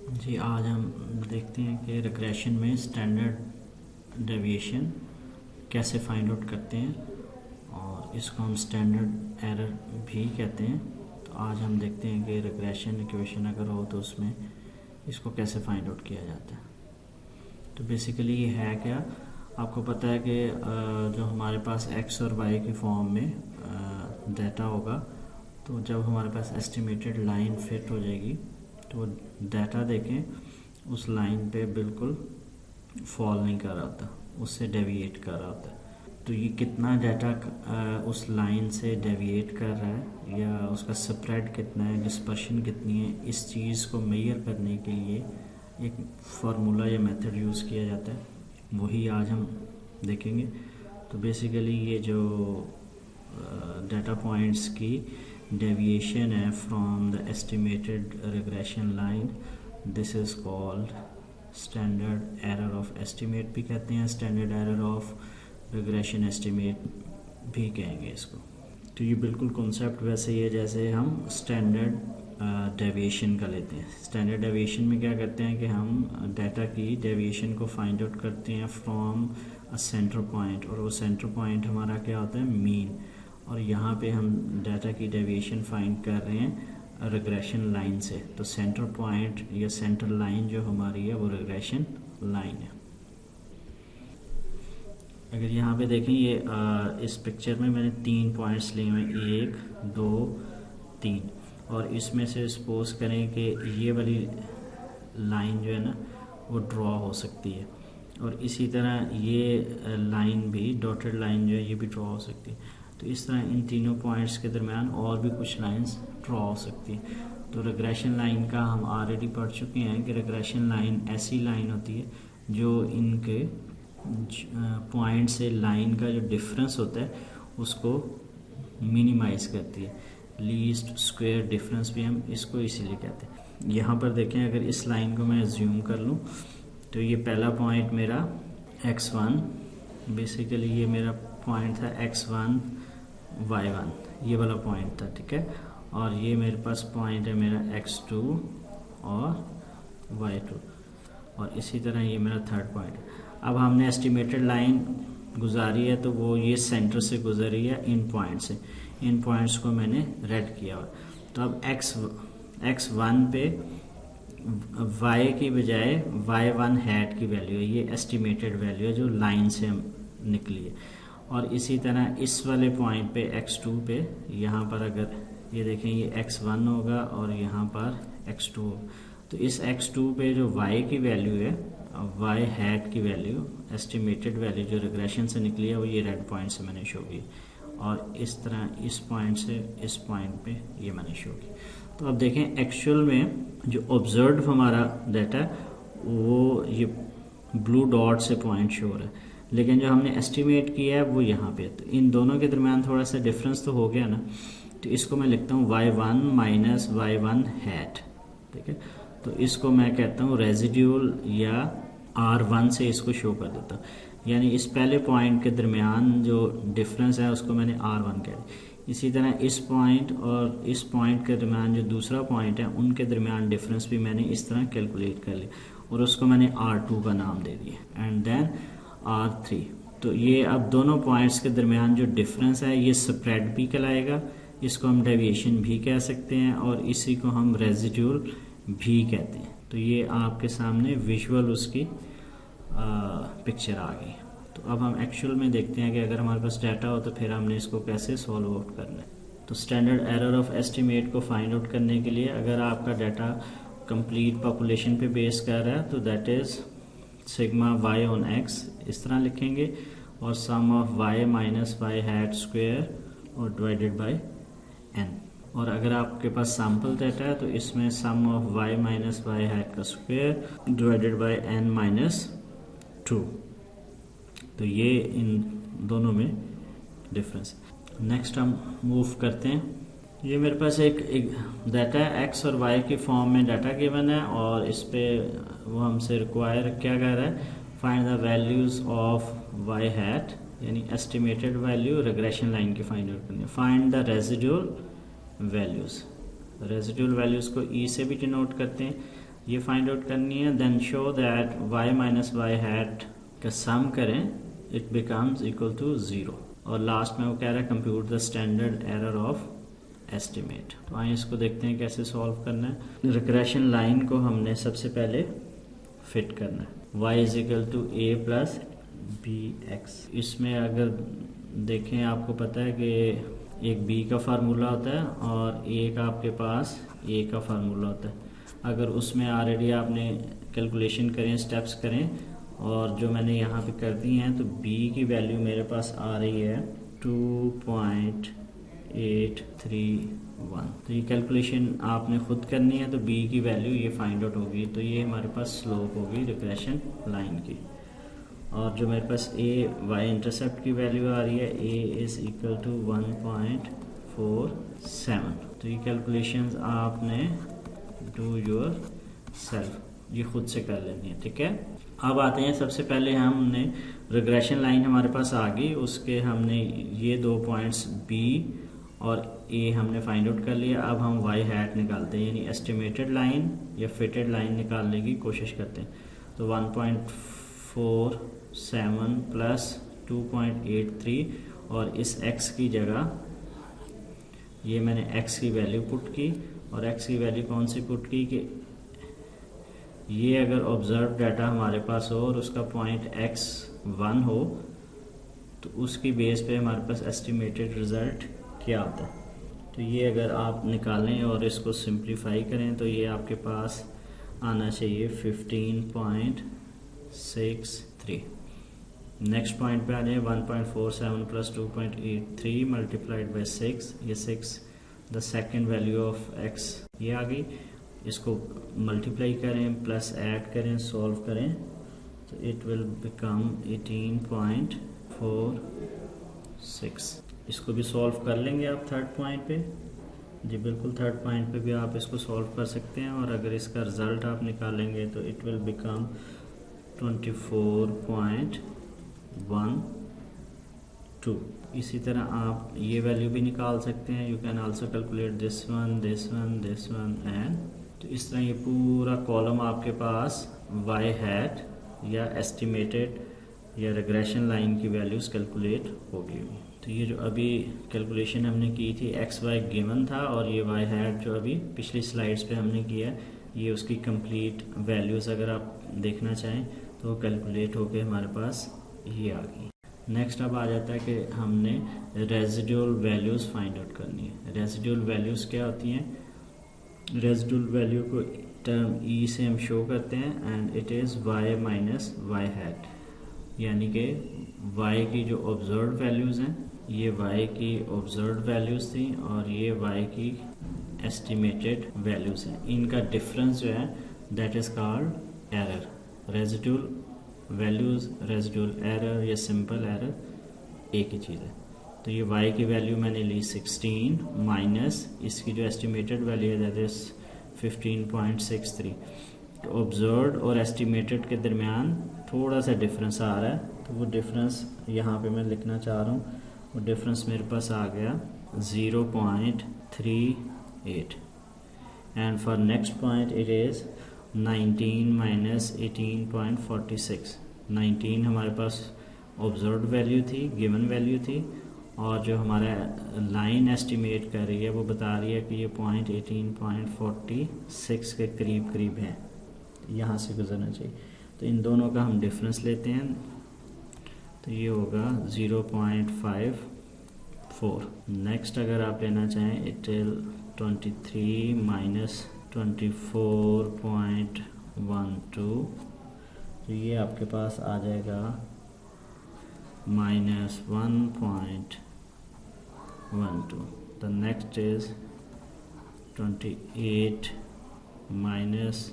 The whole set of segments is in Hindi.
जी, आज हम देखते हैं कि रिग्रेशन में स्टैंडर्ड डेविएशन कैसे फाइंड आउट करते हैं और इसको हम स्टैंडर्ड एरर भी कहते हैं। तो आज हम देखते हैं कि रिग्रेशन इक्वेशन अगर हो तो उसमें इसको कैसे फाइंड आउट किया जाता है। तो बेसिकली ये है क्या, आपको पता है कि जो हमारे पास एक्स और वाई की फॉर्म में डाटा होगा, तो जब हमारे पास एस्टिमेटेड लाइन फिट हो जाएगी तो डाटा देखें उस लाइन पे बिल्कुल फॉल नहीं कर रहा होता, उससे डेविएट कर रहा होता है। तो ये कितना डाटा उस लाइन से डेविएट कर रहा है या उसका स्प्रेड कितना है, डिस्पर्शन कितनी है, इस चीज़ को मेजर करने के लिए एक फार्मूला या मेथड यूज़ किया जाता है, वही आज हम देखेंगे। तो बेसिकली ये जो डाटा पॉइंट्स की डेविएशन है from the estimated regression line, this is called standard error of estimate भी कहते हैं, standard error of regression estimate भी कहेंगे इसको। तो ये बिल्कुल कॉन्सेप्ट वैसे ही है जैसे हम स्टैंडर्ड डेविएशन का लेते हैं। स्टैंडर्ड डेविएशन में क्या करते हैं कि हम डाटा की डेविएशन को फाइंड आउट करते हैं फ्रॉम अ सेंटर पॉइंट, और वो सेंटर पॉइंट हमारा क्या होता है, मीन। और यहाँ पे हम डाटा की डेविएशन फाइंड कर रहे हैं रिग्रेशन लाइन से। तो सेंटर पॉइंट या सेंटर लाइन जो हमारी है वो रिग्रेशन लाइन है। अगर यहाँ पे देखें ये इस पिक्चर में मैंने 3 पॉइंट्स लिए हुए, 1 2 3, और इसमें से सपोज करें कि ये वाली लाइन जो है ना वो ड्रॉ हो सकती है, और इसी तरह ये लाइन भी, डॉटेड लाइन जो है ये भी ड्रॉ हो सकती है। तो इस तरह इन तीनों पॉइंट्स के दरमियान और भी कुछ लाइंस ड्रॉ हो सकती है। तो रिग्रेशन लाइन का हम ऑलरेडी पढ़ चुके हैं कि रिग्रेशन लाइन ऐसी लाइन होती है जो इनके पॉइंट से लाइन का जो डिफरेंस होता है उसको मिनिमाइज करती है। लीस्ट स्क्वायर डिफरेंस भी हम इसको इसीलिए कहते हैं। यहाँ पर देखें, अगर इस लाइन को मैं जूम कर लूँ तो ये पहला पॉइंट मेरा x1, बेसिकली ये मेरा पॉइंट था x1 y1, ये वाला पॉइंट था, ठीक है। और ये मेरे पास पॉइंट है मेरा x2 और y2, और इसी तरह ये मेरा थर्ड पॉइंट है। अब हमने एस्टिमेटेड लाइन गुजारी है तो वो ये सेंटर से गुजरी है इन पॉइंट से, इन पॉइंट्स को मैंने रेड किया हुआ। तो अब x1 पे y की बजाय y1 हैट की वैल्यू है, ये एस्टिमेटेड वैल्यू है जो लाइन से निकली है। और इसी तरह इस वाले पॉइंट पे x2 पे, यहाँ पर अगर ये देखें ये x1 होगा और यहाँ पर x2 होगा। तो इस x2 पे जो y की वैल्यू है, y हैट की वैल्यू, एस्टिमेटेड वैल्यू जो रिग्रेशन से निकली है वो ये रेड पॉइंट से मैंने शो की, और इस तरह इस पॉइंट से इस पॉइंट पे ये मैंने शो की। तो अब देखें एक्चुअल में जो ऑब्जर्व हमारा डाटा है वो ये ब्लू डॉट से पॉइंट शो हो रहा है, लेकिन जो हमने एस्टिमेट किया है वो यहाँ पे। तो इन दोनों के दरमियान थोड़ा सा डिफरेंस तो हो गया ना, तो इसको मैं लिखता हूँ y1 माइनस y1 हैट, ठीक है। तो इसको मैं कहता हूँ रेजिड्यूल, या R1 से इसको शो कर देता हूँ, यानी इस पहले पॉइंट के दरमियान जो डिफरेंस है उसको मैंने R1 कह दिया। इसी तरह इस पॉइंट और इस पॉइंट के दरमियान जो दूसरा पॉइंट है उनके दरमियान डिफरेंस भी मैंने इस तरह कैलकुलेट कर लिया, और उसको मैंने R2 का नाम दे दिया, एंड देन R3। तो ये अब दोनों पॉइंट्स के दरमियान जो डिफरेंस है ये स्प्रेड भी कहलाएगा, इसको हम डेविएशन भी कह सकते हैं, और इसी को हम रेजिड्यूल भी कहते हैं। तो ये आपके सामने विजुअल उसकी पिक्चर आ गई। तो अब हम एक्चुअल में देखते हैं कि अगर हमारे पास डाटा हो तो फिर हमने इसको कैसे सॉल्व आउट करना है। तो स्टैंडर्ड एरर ऑफ एस्टिमेट को फाइंड आउट करने के लिए अगर आपका डाटा कंप्लीट पॉपुलेशन पे बेस कर रहा है तो that is sigma y on x इस तरह लिखेंगे, और sum of y minus y hat square और डिवाइडेड बाय n। और अगर आपके पास सैम्पल डाटा है तो इसमें sum of y minus y hat का square divided by n minus 2। तो ये इन दोनों में डिफरेंस। नेक्स्ट हम मूव करते हैं। ये मेरे पास एक डाटा है, x और y की फॉर्म में डाटा गिवन है, और इस पे वो हमसे रिक्वायर क्या कह रहा है, find the values of y hat, यानी एस्टिमेटेड वैल्यू रिग्रेशन लाइन की फाइंड आउट करनी है। Find the residual values, residual values को ई से भी डिनोट करते हैं, ये फाइंड आउट करनी है। Then show that y minus y hat का सम करें, इट बिकम्स इक्वल टू 0। और लास्ट में वो कह रहा है compute the standard error of estimate. तो आइए इसको देखते हैं कैसे सॉल्व करना है। रिग्रेशन लाइन को हमने सबसे पहले फिट करना है। y is equal to a plus b x. इसमें अगर देखें आपको पता है कि एक b का फार्मूला होता है और a का आपके पास a का फार्मूला होता है। अगर उसमें ऑलरेडी आपने कैलकुलेशन करें, स्टेप्स करें, और जो मैंने यहाँ पे कर दी हैं, तो b की वैल्यू मेरे पास आ रही है 2.831। तो ये कैलकुलेशन आपने खुद करनी है। तो b की वैल्यू ये फाइंड आउट होगी। तो ये हमारे पास स्लोप होगी रिग्रेशन लाइन की। और जो मेरे पास a y इंटरसेप्ट की वैल्यू आ रही है, a इज इक्वल टू 1.47। तो ये कैलकुलेशंस आपने डू योर सेल्फ, ये खुद से कर लेनी है, ठीक है। अब आते हैं, सबसे पहले हमने रिग्रेशन लाइन हमारे पास आ गई, उसके हमने ये 2 पॉइंट्स b और a हमने फाइंड आउट कर लिया। अब हम y हैट निकालते हैं, यानी एस्टिमेटेड लाइन या फिटेड लाइन निकालने की कोशिश करते हैं। तो 1.47 प्लस 2.83 और इस x की जगह ये मैंने x की वैल्यू पुट की। और x की वैल्यू कौन सी पुट की कि ये अगर ऑब्जर्व डाटा हमारे पास हो और उसका पॉइंट x1 हो, तो उसकी बेस पे हमारे पास एस्टिमेटेड रिजल्ट क्या आता है। तो ये अगर आप निकालें और इसको सिंप्लीफाई करें तो ये आपके पास आना चाहिए 15.63। नेक्स्ट पॉइंट पे आ जाए, 1.47 प्लस 2.83 मल्टीप्लाइड बाई 6। ये 6 the second value of x ये आ गई। इसको मल्टीप्लाई करें, प्लस ऐड करें, सॉल्व करें, तो इट विल बिकम 18.46। इसको भी सॉल्व कर लेंगे आप थर्ड पॉइंट पे। जी बिल्कुल, थर्ड पॉइंट पे भी आप इसको सॉल्व कर सकते हैं। और अगर इसका रिजल्ट आप निकालेंगे तो इट विल बिकम 24.12। इसी तरह आप ये वैल्यू भी निकाल सकते हैं। You can also calculate this one, this one, this one and. तो इस तरह ये पूरा कॉलम आपके पास y हैट या एस्टिमेटेड या रिग्रेशन लाइन की वैल्यूज कैलकुलेट होगी। तो ये जो अभी कैलकुलेशन हमने की थी, एक्स वाई गिवन था, और ये y हैट जो अभी पिछली स्लाइड्स पे हमने किया, ये उसकी कंप्लीट वैल्यूज़ अगर आप देखना चाहें तो कैलकुलेट होके हमारे पास ये आ गई। नेक्स्ट अब आ जाता है कि हमने रेजिडुअल वैल्यूज़ फाइंड आउट करनी है। रेजिडुअल वैल्यूज़ क्या होती हैं? रेजिडुअल वैल्यू को टर्म ई से हम शो करते हैं and it is y minus y hat, यानी कि y की जो ऑब्जर्व वैल्यूज़ हैं, ये y की ऑब्जर्व वैल्यूज़ थी और ये y की एस्टिमेटेड वैल्यूज़ हैं। इनका डिफरेंस जो है that is called error. Residual values, residual error या सिंपल एरर एक ही चीज़ है। तो ये y की वैल्यू मैंने ली 16 माइनस इसकी जो एस्टिमेटेड वैल्यू है दैट इज़ 15.63। तो ऑब्जर्व्ड और एस्टिमेटेड के दरमियान थोड़ा सा डिफरेंस आ रहा है, तो वो डिफरेंस यहाँ पे मैं लिखना चाह रहा हूँ। वो डिफरेंस मेरे पास आ गया 0.38 and for next point it is 19 minus 18.46। 19 हमारे पास ऑब्जर्व्ड वैल्यू थी, गिवन वैल्यू थी, और जो हमारा लाइन एस्टिमेट कर रही है वो बता रही है कि ये पॉइंट 18.46 के करीब करीब है, यहाँ से गुजरना चाहिए। तो इन दोनों का हम डिफरेंस लेते हैं, तो ये होगा 0.54। नेक्स्ट अगर आप लेना चाहें इट इज 23 माइनस 24.12, तो ये आपके पास आ जाएगा minus 1.12। The next is 28 minus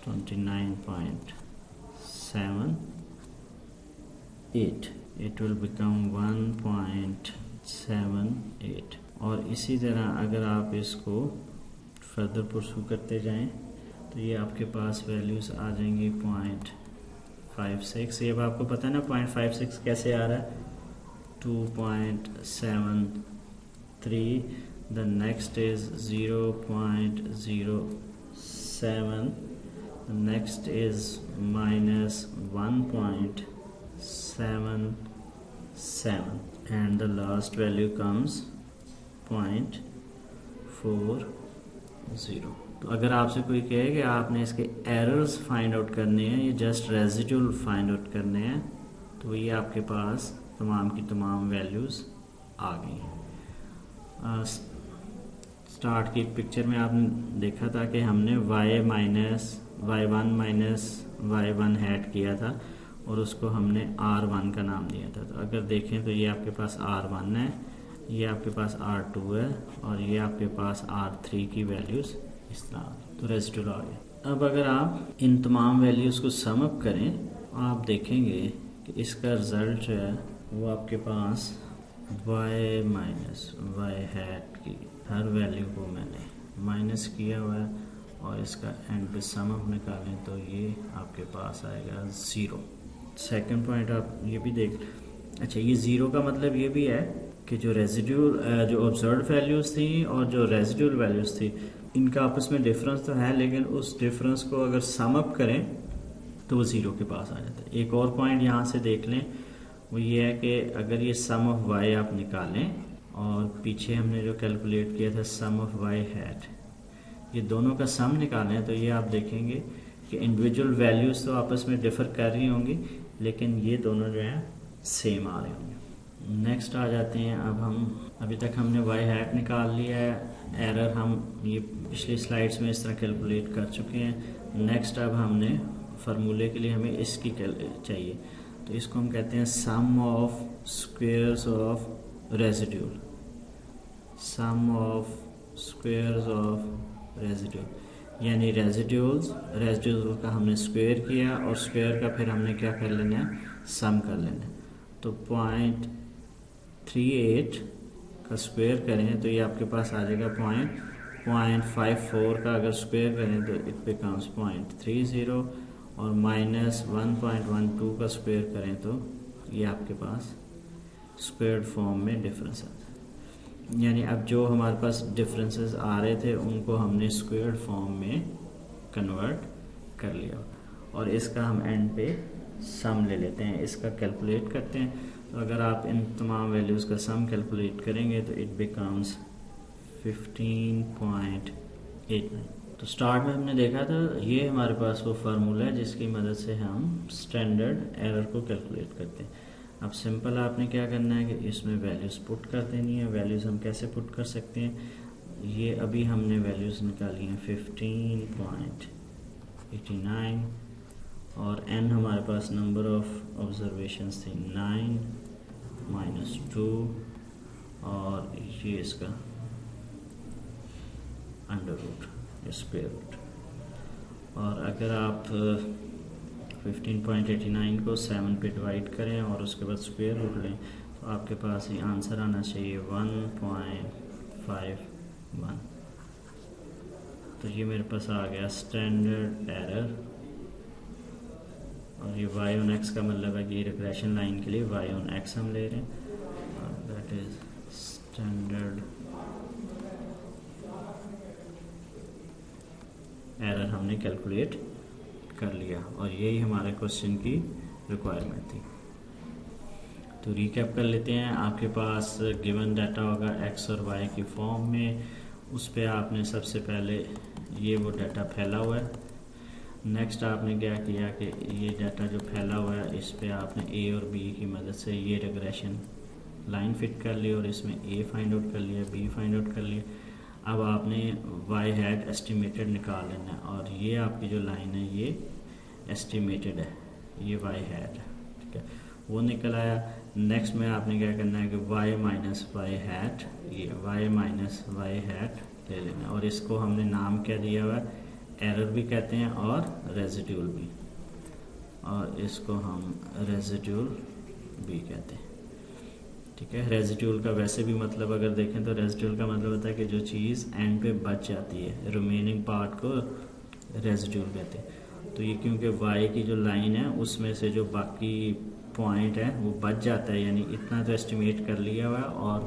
29.78, it will become 1.78। और इसी तरह अगर आप इसको फर्दर परसू करते जाएं तो ये आपके पास वैल्यूज़ आ जाएंगी 0.56। ये अब आपको पता है ना 0.56 कैसे आ रहा है, 2.73। The next is 0.07 7, next is minus 1.77, and the last value comes 0.40. तो अगर आपसे कोई कहे कि आपने इसके एरर्स फाइंड आउट करने हैं, ये जस्ट रेजिड्यूल फाइंड आउट करने हैं, तो ये आपके पास तमाम की तमाम वैल्यूज़ आ गई हैं। स्टार्ट की पिक्चर में आपने देखा था कि हमने y1 माइनस y1 हैड किया था और उसको हमने R1 का नाम दिया था। तो अगर देखें तो ये आपके पास R1 है, ये आपके पास R2 है और ये आपके पास R3 की वैल्यूज़ इस तरह, तो रेजिड्यूल आ गया। अब अगर आप इन तमाम वैल्यूज़ को सम अप करें, आप देखेंगे कि इसका रिज़ल्ट जो है वो आपके पास y माइनस y हैट की हर वैल्यू को मैंने माइनस किया हुआ है और इसका एंड पे सम अप निकालें तो ये आपके पास आएगा 0। सेकंड पॉइंट आप ये भी देख, अच्छा ये 0 का मतलब ये भी है कि जो रेजिड्यूल जो ऑब्जर्व्ड वैल्यूज़ थी और जो रेजिड्यूल वैल्यूज़ थी इनका आपस में डिफरेंस तो है, लेकिन उस डिफरेंस को अगर सम अप करें तो वो 0 के पास आ जाता है। एक और पॉइंट यहाँ से देख लें, वो ये है कि अगर ये सम ऑफ y आप निकालें और पीछे हमने जो कैलकुलेट किया था सम ऑफ y हैट, ये दोनों का सम निकालें तो ये आप देखेंगे कि इंडिविजुअल वैल्यूज़ तो आपस में डिफ़र कर रही होंगी, लेकिन ये दोनों जो हैं सेम आ रहे होंगे। नेक्स्ट आ जाते हैं, अब हम अभी तक हमने y हैट निकाल लिया है, एरर हम ये पिछली स्लाइड्स में इस तरह कैलकुलेट कर चुके हैं। नेक्स्ट अब हमने फार्मूले के लिए हमें इसकी चाहिए, तो इसको हम कहते हैं sum of squares of residual, sum of squares of residual, यानी रेजिड्यूल का हमने स्क्वायर किया और स्क्वायर का फिर हमने क्या कर लेना है, सम कर लेना है। तो 0.38 का स्क्वायर करें तो ये आपके पास आ जाएगा 0.54 का अगर स्क्वायर करें तो इट बिकम्स 0.30 और माइनस 1.12 का स्क्वायर करें तो ये आपके पास स्क्वायर्ड फॉर्म में डिफरेंस आता है। यानी अब जो हमारे पास डिफरेंसेस आ रहे थे उनको हमने स्क्वायर्ड फॉर्म में कन्वर्ट कर लिया और इसका हम एंड पे सम ले लेते हैं, इसका कैलकुलेट करते हैं। तो अगर आप इन तमाम वैल्यूज़ का सम कैलकुलेट करेंगे तो इट बिकम्स 15.89। तो स्टार्ट में हमने देखा था ये हमारे पास वो फार्मूला है जिसकी मदद से हम स्टैंडर्ड एरर को कैलकुलेट करते हैं। अब सिंपल आपने क्या करना है कि इसमें वैल्यूज़ पुट कर देनी है। वैल्यूज़ हम कैसे पुट कर सकते हैं, ये अभी हमने वैल्यूज़ निकाली हैं 15.89 और n हमारे पास नंबर ऑफ ऑब्जर्वेशंस थी 9 -2 और ये इसका अंडर रूट स्क्वायर रूट। और अगर आप 15.89 को 7 पे डिवाइड करें और उसके बाद स्क्वायर रूट लें तो आपके पास ये आंसर आना चाहिए 1.51। तो ये मेरे पास आ गया स्टैंडर्ड एरर। और ये y on x का मतलब है कि रिग्रेशन लाइन के लिए y on x हम ले रहे हैं, दैट इज स्टैंडर्ड एरर हमने कैलकुलेट कर लिया और यही हमारे क्वेश्चन की रिक्वायरमेंट थी। तो रिकैप कर लेते हैं, आपके पास गिवन डाटा होगा x और y की फॉर्म में, उस पर आपने सबसे पहले ये वो डाटा फैला हुआ है। नेक्स्ट आपने क्या किया कि ये डाटा जो फैला हुआ है इस पे आपने a और b की मदद से ये रिग्रेशन लाइन फिट कर ली और इसमें a फाइंड आउट कर लिया, b फाइंड आउट कर लिया। अब आपने y हैट एस्टिमेटेड निकाल लेना है और ये आपकी जो लाइन है ये एस्टिमेटेड है, ये y हैट, ठीक है, वो निकल आया। नेक्स्ट में आपने क्या करना है कि y माइनस वाई हैट, ये y माइनस वाई हैट ले लेना और इसको हमने नाम क्या दिया हुआ है, एरर भी कहते हैं और रेजिड्यूल भी, और इसको हम रेजिड्यूल भी कहते हैं, ठीक है। रेजिड्यूल का वैसे भी मतलब अगर देखें तो रेजिड्यूल का मतलब होता है कि जो चीज़ एंड पे बच जाती है, रिमेनिंग पार्ट को रेजिड्यूल कहते हैं। तो ये क्योंकि y की जो लाइन है उसमें से जो बाकी पॉइंट है वो बच जाता है, यानी इतना तो एस्टिमेट कर लिया हुआ है और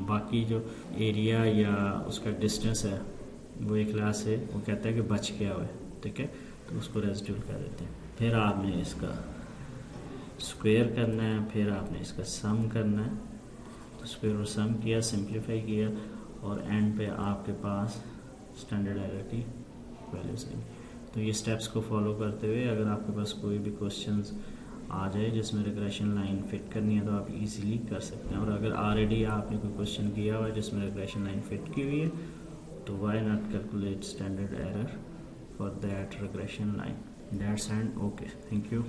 बाकी जो एरिया या उसका डिस्टेंस है वो एक क्लास से वो कहता है कि बच गया हुआ है। ठीक है, तो उसको रेजिड्यूल कह देते हैं। फिर आपने इसका स्क्वायर करना है, फिर आपने इसका सम करना है, तो स्क्वायर और सम किया, सिंप्लीफाई किया, और एंड पे आपके पास स्टैंडर्ड एरर की वैल्यूज आई। तो ये स्टेप्स को फॉलो करते हुए अगर आपके पास कोई भी क्वेश्चंस आ जाए जिसमें रिग्रेशन लाइन फिट करनी है तो आप इजीली कर सकते हैं। और अगर ऑलरेडी आपने कोई क्वेश्चन किया हुआ है जिसमें रिग्रेशन लाइन फिट की हुई है तो why not calculate standard error for that regression line. That's and okay, thank you.